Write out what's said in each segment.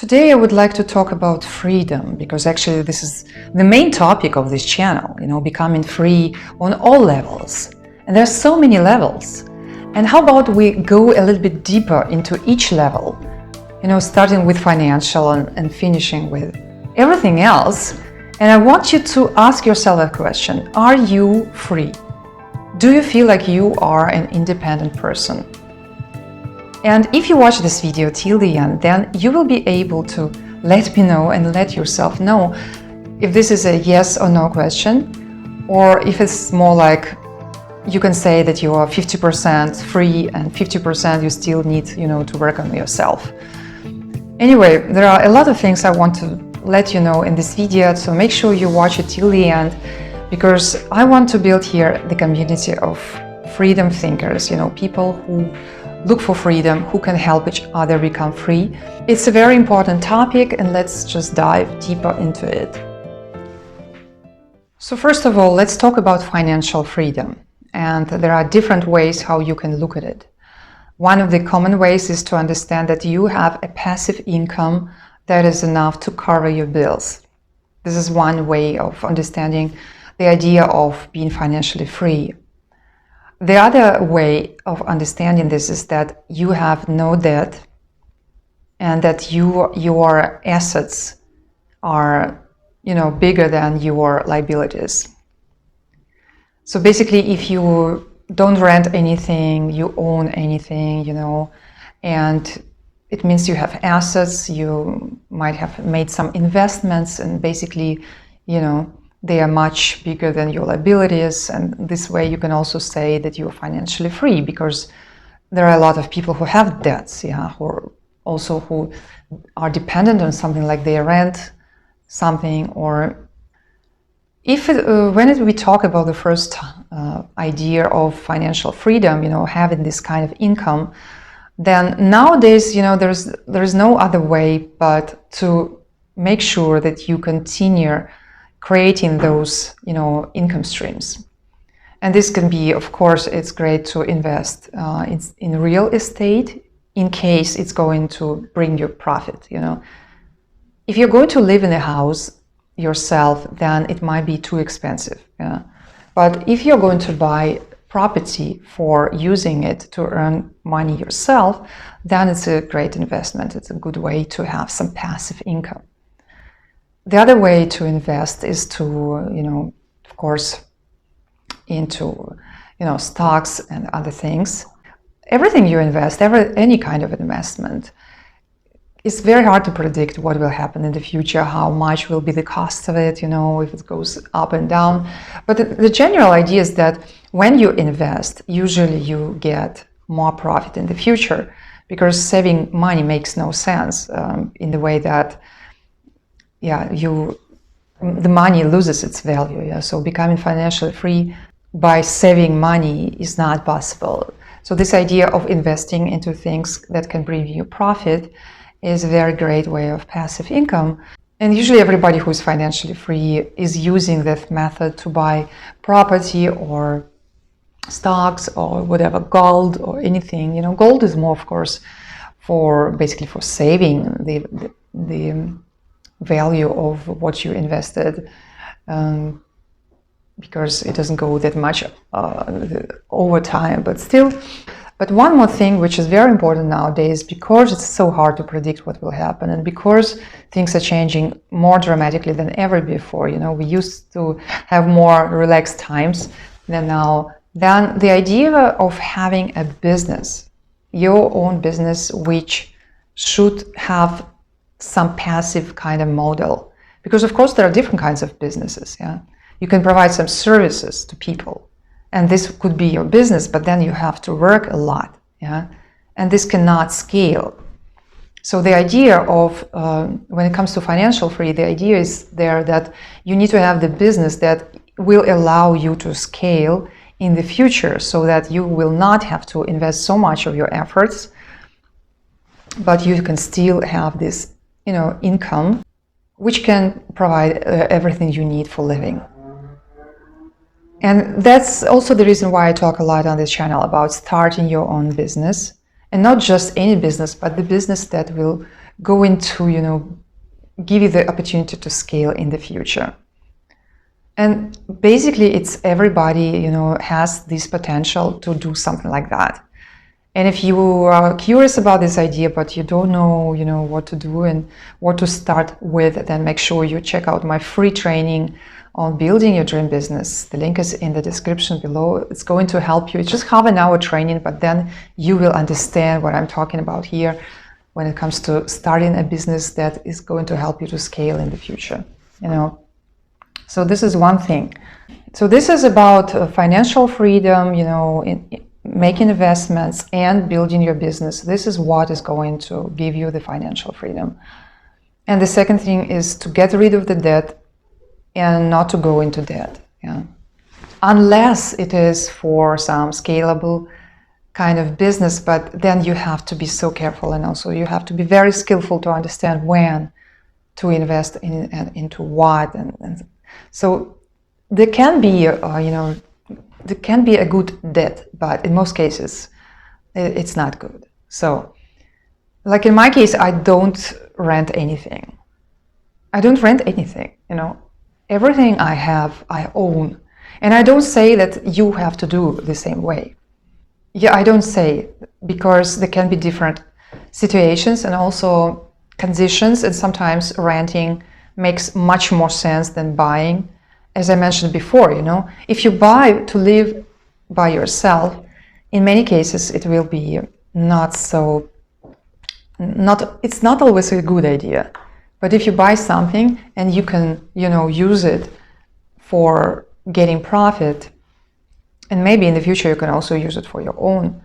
Today I would like to talk about freedom, because actually this is the main topic of this channel, becoming free on all levels. And there's so many levels. And how about we go a little bit deeper into each level, starting with financial and finishing with everything else. And I want you to ask yourself a question: are you free? Do you feel like you are an independent person? And if you watch this video till the end, then you will be able to let me know and let yourself know if this is a yes or no question, or if it's more like you can say that you are 50% free and 50% you still need, to work on yourself. Anyway, there are a lot of things I want to let you know in this video, so make sure you watch it till the end, because I want to build here the community of freedom thinkers, people who look for freedom, who can help each other become free. It's a very important topic, and let's just dive deeper into it. So first of all, let's talk about financial freedom. And there are different ways how you can look at it. One of the common ways is to understand that you have a passive income that is enough to cover your bills. This is one way of understanding the idea of being financially free. The other way of understanding this is that you have no debt and that your assets are, bigger than your liabilities. So basically, if you don't rent anything, you own anything, and it means you have assets, you might have made some investments, and basically, they are much bigger than your liabilities, and this way you can also say that you're financially free, because there are a lot of people who have debts, who are dependent on something, like they rent something. Or when we talk about the first idea of financial freedom, having this kind of income, then nowadays, there is no other way but to make sure that you continue creating those, income streams. And this can be, of course, it's great to invest in real estate in case it's going to bring you profit, If you're going to live in a house yourself, then it might be too expensive. But if you're going to buy property for using it to earn money yourself, then it's a great investment. It's a good way to have some passive income. The other way to invest is to, of course, into, stocks and other things. Everything you invest, any kind of investment, it's very hard to predict what will happen in the future, how much will be the cost of it, if it goes up and down. But the general idea is that when you invest, usually you get more profit in the future, because saving money makes no sense in the way that the money loses its value. So becoming financially free by saving money is not possible. So this idea of investing into things that can bring you profit is a very great way of passive income. And usually everybody who is financially free is using that method to buy property or stocks or whatever, gold or anything. Gold is more, of course, for saving the value of what you invested, because it doesn't go that much over time, but still. But one more thing which is very important nowadays, because it's so hard to predict what will happen, and because things are changing more dramatically than ever before, we used to have more relaxed times than now, then the idea of having a business, your own business, which should have some passive kind of model, because of course there are different kinds of businesses. You can provide some services to people, and this could be your business, but then you have to work a lot, and this cannot scale. So the idea of when it comes to financial free, the idea is there that you need to have the business that will allow you to scale in the future, so that you will not have to invest so much of your efforts, but you can still have this income, which can provide everything you need for living. And that's also the reason why I talk a lot on this channel about starting your own business, and not just any business, but the business that will going to, give you the opportunity to scale in the future. And basically, it's everybody, has this potential to do something like that. And if you are curious about this idea, but you don't know, what to do and what to start with, then make sure you check out my free training on building your dream business. The link is in the description below. It's going to help you. It's just half an hour training, but then you will understand what I'm talking about here when it comes to starting a business that is going to help you to scale in the future, So this is one thing. So this is about financial freedom, making investments and building your business. This is what is going to give you the financial freedom. And the second thing is to get rid of the debt and not to go into debt. Unless it is for some scalable kind of business, but then you have to be so careful, and also you have to be very skillful to understand when to invest into what. And so there can be, there can be a good debt, but in most cases, it's not good. So, like in my case, I don't rent anything. I don't rent anything, Everything I have, I own. And I don't say that you have to do the same way. Yeah, I don't say, because there can be different situations and also conditions, and sometimes renting makes much more sense than buying. As I mentioned before, if you buy to live by yourself, in many cases it will be it's not always a good idea. But if you buy something and you can, use it for getting profit, and maybe in the future you can also use it for your own,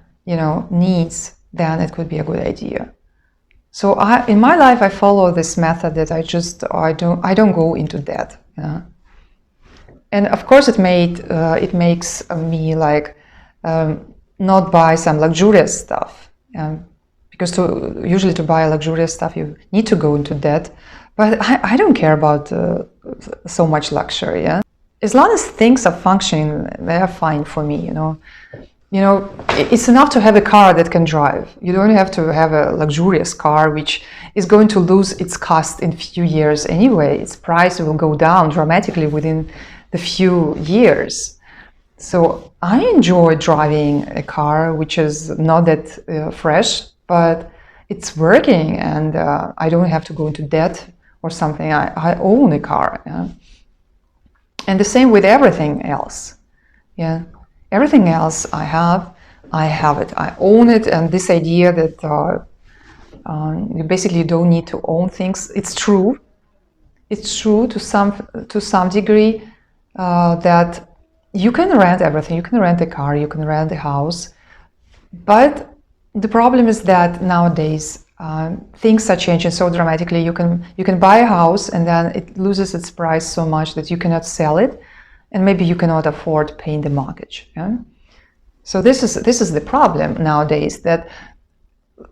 needs, then it could be a good idea. So in my life, I follow this method that I don't go into debt. And of course, it makes me not buy some luxurious stuff, because usually to buy luxurious stuff you need to go into debt. But I don't care about so much luxury. As long as things are functioning, they are fine for me. It's enough to have a car that can drive. You don't have to have a luxurious car, which is going to lose its cost in a few years anyway. Its price will go down dramatically within the few years. So I enjoy driving a car which is not that fresh, but it's working, and I don't have to go into debt or something. I own a car. And the same with everything else. Everything else I have it. I own it. And this idea that you basically don't need to own things, it's true. It's true to some degree that you can rent everything. You can rent a car, you can rent a house. But the problem is that nowadays things are changing so dramatically. You can buy a house and then it loses its price so much that you cannot sell it, and maybe you cannot afford paying the mortgage. So this is the problem nowadays, that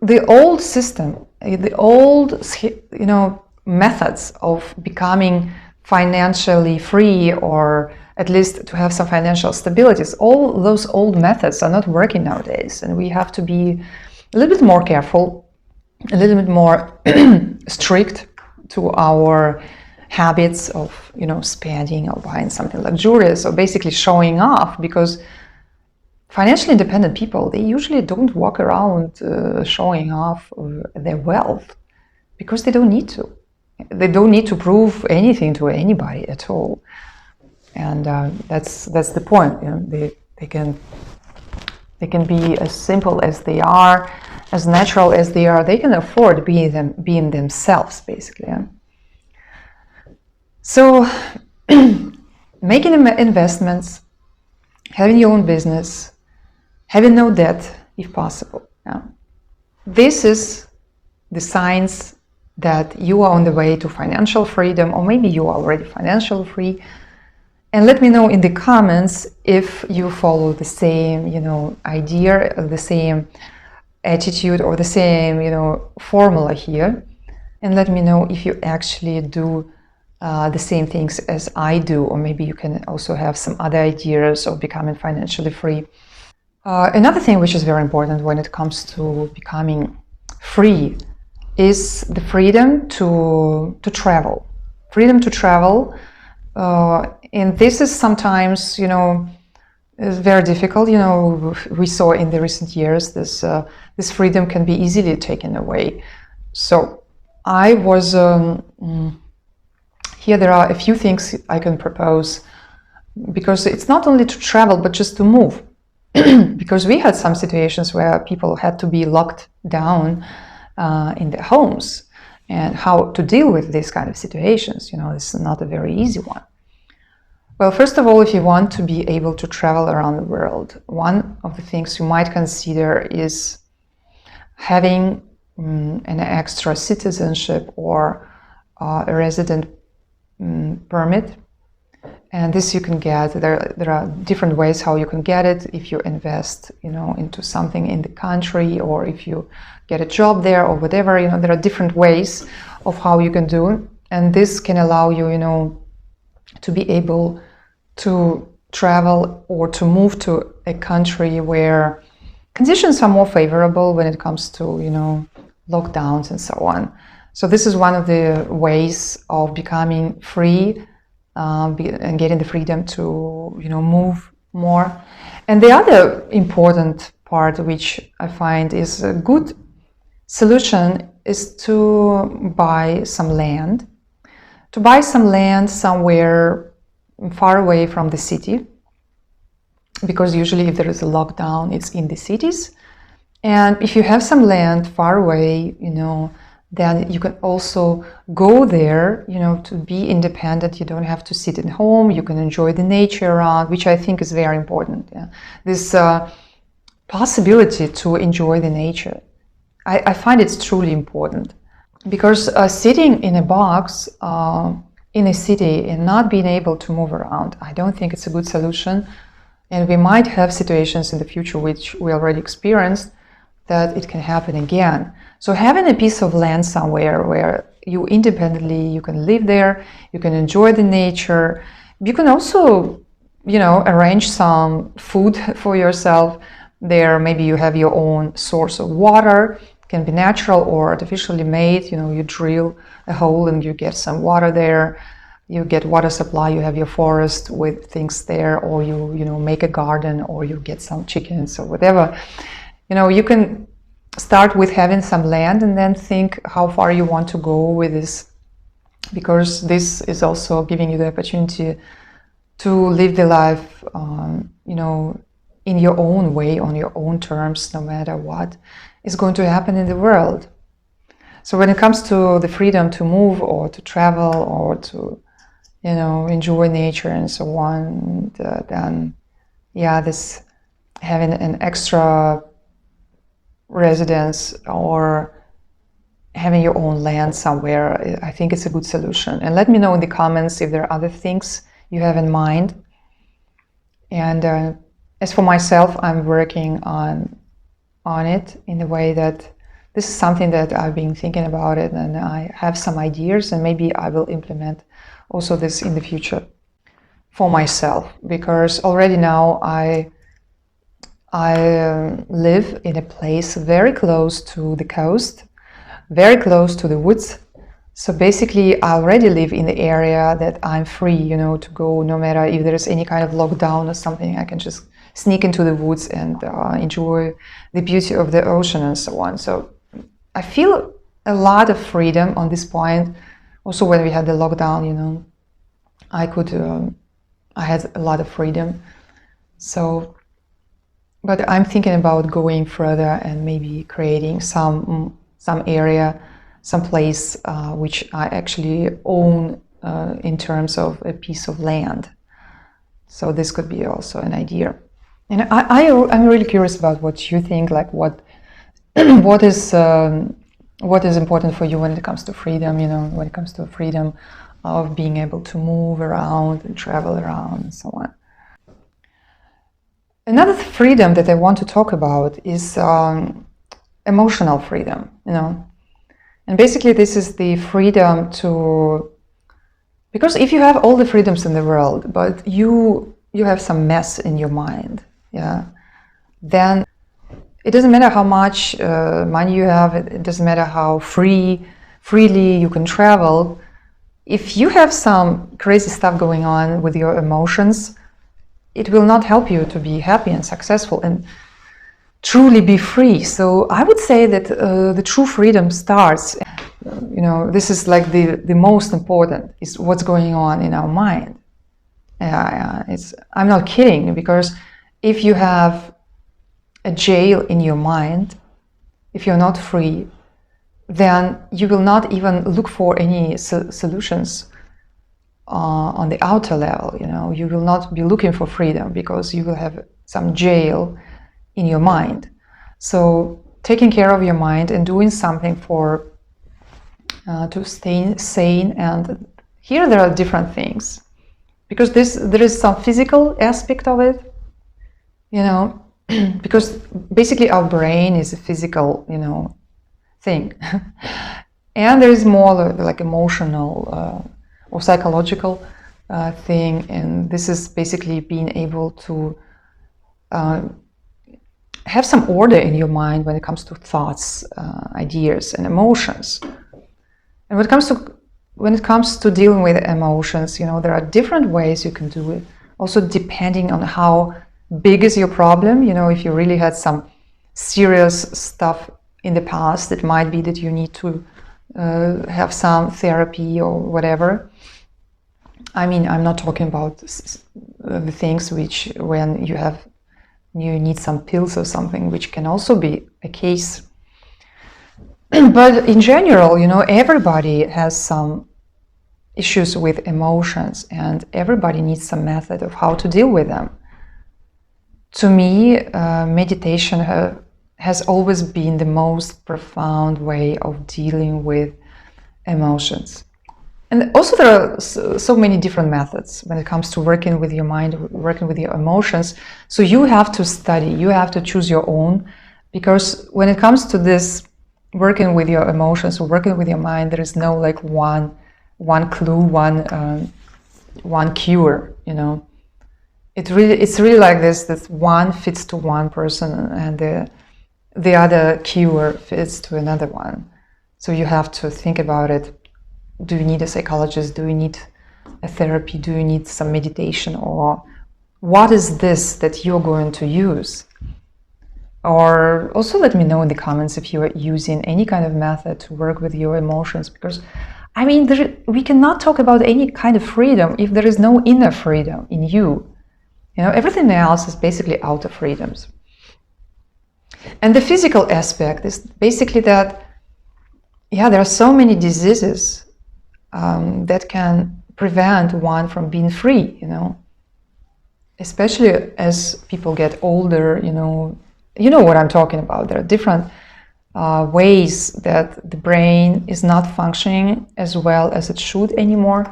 the old system, the old methods of becoming financially free, or at least to have some financial stabilities, all those old methods are not working nowadays, and we have to be a little bit more careful, a little bit more strict to our habits of spending or buying something luxurious, or basically showing off, because financially independent people, they usually don't walk around showing off their wealth, because they don't need to. They don't need to prove anything to anybody at all. And that's the point. They can be as simple as they are, as natural as they are. They can afford being themselves, basically. So making investments, having your own business, having no debt if possible. This is the signs that you are on the way to financial freedom, or maybe you are already financially free. And let me know in the comments if you follow the same, idea, the same attitude, or the same, formula here. And let me know if you actually do the same things as I do, or maybe you can also have some other ideas of becoming financially free. Another thing which is very important when it comes to becoming free is the freedom to travel. Freedom to travel, and this is sometimes, is very difficult. We saw in the recent years this freedom can be easily taken away. So I was here. There are a few things I can propose, because it's not only to travel but just to move. Because we had some situations where people had to be locked down in their homes, and how to deal with these kind of situations. It's not a very easy one. Well, first of all, if you want to be able to travel around the world, one of the things you might consider is having an extra citizenship or a resident permit. And this you can get. There are different ways how you can get it. If you invest, into something in the country, or if you get a job there, or whatever. There are different ways of how you can do it, and this can allow you, to be able to travel or to move to a country where conditions are more favorable when it comes to, lockdowns and so on. So this is one of the ways of becoming free. And getting the freedom to, move more. And the other important part, which I find is a good solution, is to buy some land. To buy some land somewhere far away from the city, because usually if there is a lockdown, it's in the cities. And if you have some land far away, then you can also go there, to be independent. You don't have to sit at home. You can enjoy the nature around, which I think is very important. Yeah? This possibility to enjoy the nature, I find it's truly important, because sitting in a box in a city and not being able to move around, I don't think it's a good solution. And we might have situations in the future, which we already experienced, that it can happen again. So having a piece of land somewhere where you independently, you can live there, you can enjoy the nature. You can also, arrange some food for yourself there. Maybe you have your own source of water. It can be natural or artificially made. You drill a hole and you get some water there. You get water supply, you have your forest with things there, or you make a garden, or you get some chickens or whatever. You can start with having some land and then think how far you want to go with this, because this is also giving you the opportunity to live the life, in your own way, on your own terms, no matter what is going to happen in the world. So when it comes to the freedom to move or to travel or to, enjoy nature and so on, then, this having an extra residence or having your own land somewhere, I think it's a good solution. And let me know in the comments if there are other things you have in mind. And as for myself, I'm working on it in the way that this is something that I've been thinking about it, and I have some ideas, and maybe I will implement also this in the future for myself, because already now I live in a place very close to the coast, very close to the woods. So basically, I already live in the area that I'm free, to go no matter if there is any kind of lockdown or something. I can just sneak into the woods and enjoy the beauty of the ocean and so on. So I feel a lot of freedom on this point. Also, when we had the lockdown, I had a lot of freedom. So, but I'm thinking about going further and maybe creating some area, some place which I actually own in terms of a piece of land. So this could be also an idea. And I'm really curious about what you think, like what is important for you when it comes to freedom, when it comes to freedom of being able to move around and travel around and so on. Another freedom that I want to talk about is emotional freedom, And basically this is the freedom to, because if you have all the freedoms in the world, but you have some mess in your mind, then It doesn't matter how much money you have. It doesn't matter how freely you can travel. If you have some crazy stuff going on with your emotions, it will not help you to be happy and successful and truly be free. So I would say that the true freedom starts, this is like the most important, is what's going on in our mind. I'm not kidding, because if you have a jail in your mind, if you're not free, then you will not even look for any solutions on the outer level. You will not be looking for freedom because you will have some jail in your mind. So taking care of your mind and doing something to stay sane, and here there are different things, because there is some physical aspect of it, because basically our brain is a physical, thing. And there is more like emotional or psychological thing, and this is basically being able to have some order in your mind when it comes to thoughts, ideas, and emotions. And when it comes to dealing with emotions, there are different ways you can do it, also depending on how big is your problem. If you really had some serious stuff in the past, it might be that you need to have some therapy or whatever. I mean, I'm not talking about the things which, when you need some pills or something, which can also be a case. But in general, everybody has some issues with emotions, and everybody needs some method of how to deal with them. To me, meditation has always been the most profound way of dealing with emotions. And also there are so many different methods when it comes to working with your mind, working with your emotions. So you have to study, you have to choose your own, because when it comes to this working with your emotions or working with your mind, there is no like one clue, one cure, It's really like this, that one fits to one person and the other cure fits to another one. So you have to think about it. Do you need a psychologist? Do you need a therapy? Do you need some meditation? Or what is this that you're going to use? Or also let me know in the comments if you are using any kind of method to work with your emotions, because I mean, we cannot talk about any kind of freedom if there is no inner freedom in you. Everything else is basically outer freedoms. And the physical aspect is basically that, there are so many diseases that can prevent one from being free, especially as people get older, you know what I'm talking about. There are different ways that the brain is not functioning as well as it should anymore.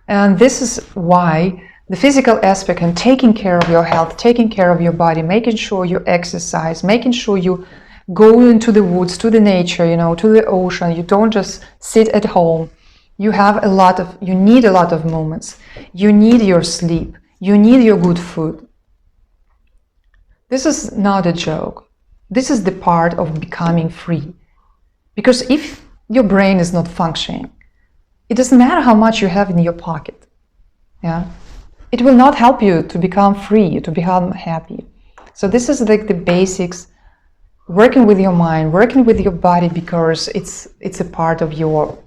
And this is why the physical aspect and taking care of your health, taking care of your body, making sure you exercise, making sure you go into the woods, to the nature, to the ocean. You don't just sit at home. You need a lot of moments. You need your sleep. You need your good food. This is not a joke. This is the part of becoming free. Because if your brain is not functioning, it doesn't matter how much you have in your pocket. It will not help you to become free, to become happy. So this is like the basics, working with your mind, working with your body, because it's a part of your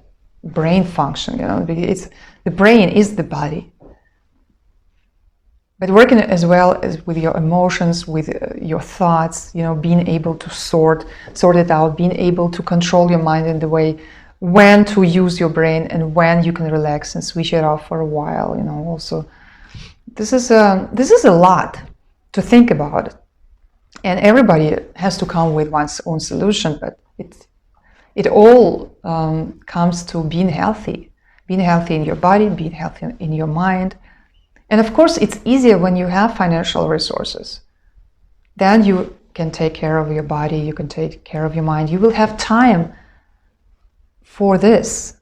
brain function. The brain is the body. But working as well as with your emotions, with your thoughts, being able to sort it out, being able to control your mind in the way when to use your brain and when you can relax and switch it off for a while. Also, this is a lot to think about, and everybody has to come with one's own solution. But it all comes to being healthy in your body, being healthy in your mind. And of course, it's easier when you have financial resources. Then you can take care of your body, you can take care of your mind. You will have time for this.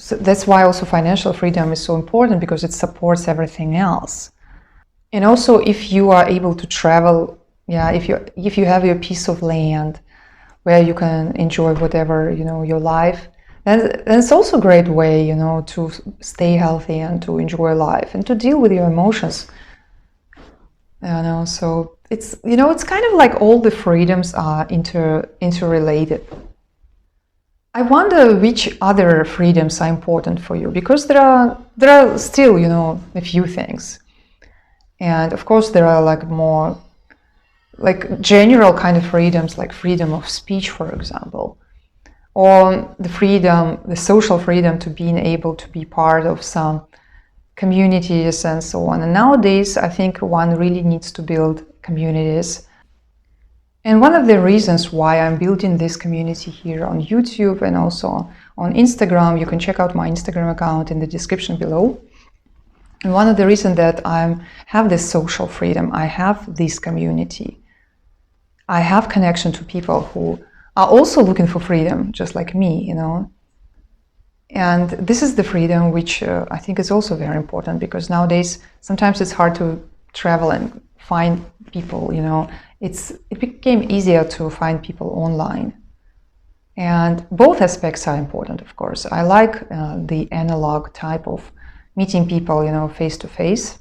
So that's why also financial freedom is so important, because it supports everything else. And also, if you are able to travel yeah, if you have your piece of land where you can enjoy whatever, your life, then it's also a great way, to stay healthy and to enjoy life and to deal with your emotions. So it's kind of like all the freedoms are interrelated. I wonder which other freedoms are important for you, because there are still, a few things. And of course there are like more like general kind of freedoms, like freedom of speech, for example, or the social freedom to being able to be part of some communities and so on. And nowadays, I think one really needs to build communities. And one of the reasons why I'm building this community here on YouTube and also on Instagram, you can check out my Instagram account in the description below. And one of the reasons that I have this social freedom, I have this community, I have connection to people who are also looking for freedom, just like me, And this is the freedom which I think is also very important, because nowadays sometimes it's hard to travel and find people, It became easier to find people online. And both aspects are important, of course. I like the analog type of meeting people, face to face.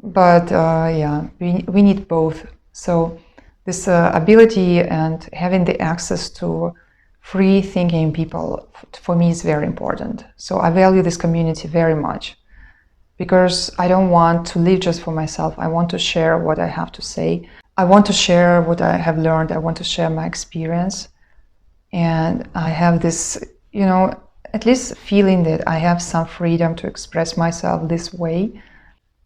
But yeah, we need both. So this ability and having the access to free thinking people, for me, is very important. So I value this community very much, because I don't want to live just for myself. I want to share what I have to say. I want to share what I have learned. I want to share my experience. And I have this, at least feeling that I have some freedom to express myself this way.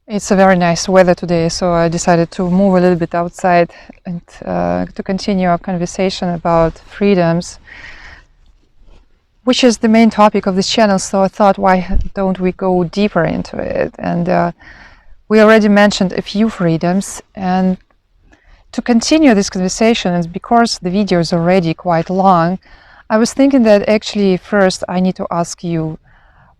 It's a very nice weather today, so I decided to move a little bit outside and to continue our conversation about freedoms, which is the main topic of this channel. So I thought, why don't we go deeper into it? And we already mentioned a few freedoms. And to continue this conversation, and because the video is already quite long, I was thinking that actually first I need to ask you,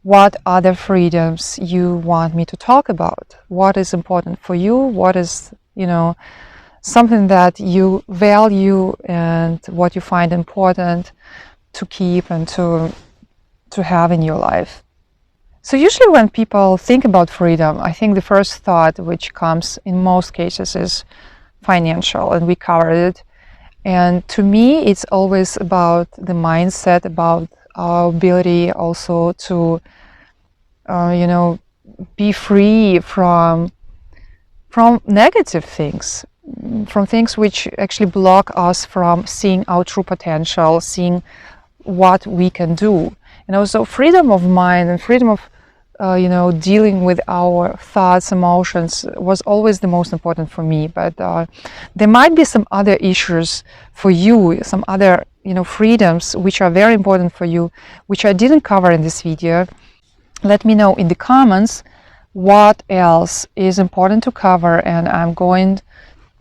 what other freedoms you want me to talk about? What is important for you? What is, something that you value and what you find important to keep and to have in your life? So usually when people think about freedom, I think the first thought which comes in most cases is financial, and we covered it. And to me, it's always about the mindset, about our ability also to, be free from negative things, from things which actually block us from seeing our true potential, seeing what we can do. So freedom of mind and freedom of, dealing with our thoughts, emotions was always the most important for me. But there might be some other issues for you, some other, freedoms which are very important for you, which I didn't cover in this video. Let me know in the comments what else is important to cover, and I'm going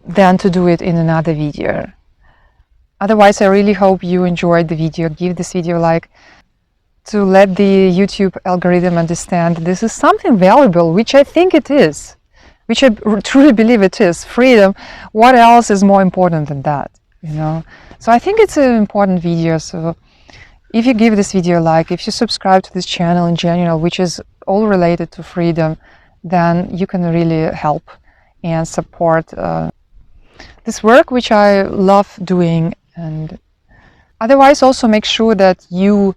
then to do it in another video. Otherwise, I really hope you enjoyed the video. Give this video a like to let the YouTube algorithm understand this is something valuable, which I think it is, which I truly believe it is. Freedom, what else is more important than that, So I think it's an important video. So if you give this video a like, if you subscribe to this channel in general, which is all related to freedom, then you can really help and support this work, which I love doing. And otherwise, also make sure that you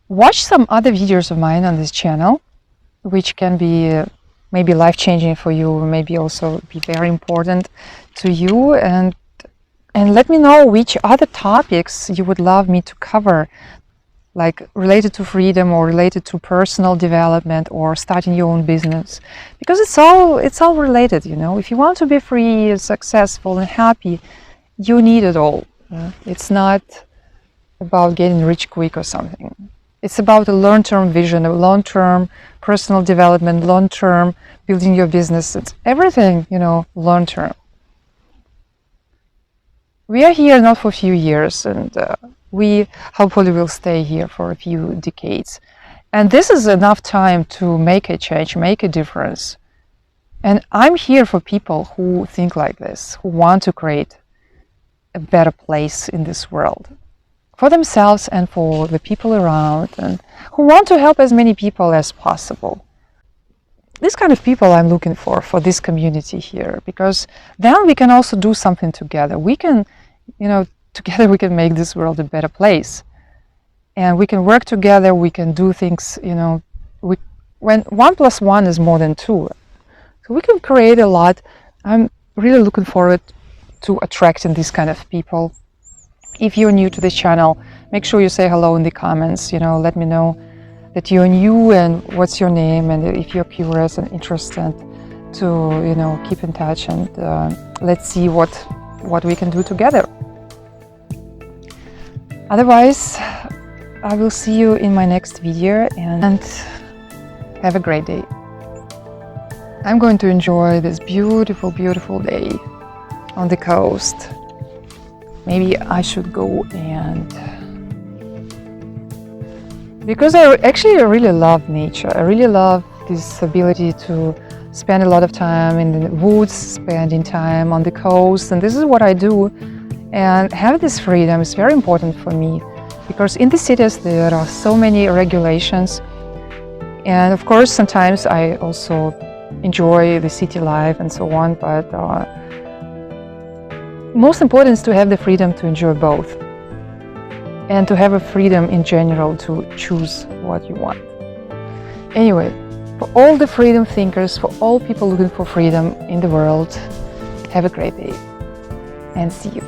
watch some other videos of mine on this channel, which can be maybe life-changing for you, maybe also be very important to you. And let me know which other topics you would love me to cover, like related to freedom or related to personal development or starting your own business, because it's all related. If you want to be free, successful and happy, you need it all. It's not about getting rich quick or something. It's about a long-term vision, a long-term personal development, long-term building your business. It's everything, long-term. We are here not for a few years, and we hopefully will stay here for a few decades. And this is enough time to make a change, make a difference. And I'm here for people who think like this, who want to create a better place in this world for themselves and for the people around, and who want to help as many people as possible. This kind of people I'm looking for this community here, because then we can also do something together. We can, together we can make this world a better place. And we can work together, we can do things, when 1 + 1 is more than 2. So we can create a lot. I'm really looking forward to attracting these kind of people. If you're new to this channel, make sure you say hello in the comments, let me know that you're new and what's your name, and if you're curious and interested to, keep in touch, and let's see what we can do together. Otherwise, I will see you in my next video, and have a great day. I'm going to enjoy this beautiful, beautiful day on the coast. Maybe I should go because I really love nature. I really love this ability to spend a lot of time in the woods, spending time on the coast, and this is what I do. And have this freedom is very important for me, because in the cities there are so many regulations, and of course sometimes I also enjoy the city life and so on, but most important is to have the freedom to enjoy both, and to have a freedom in general to choose what you want. Anyway, for all the freedom thinkers, for all people looking for freedom in the world, have a great day and see you.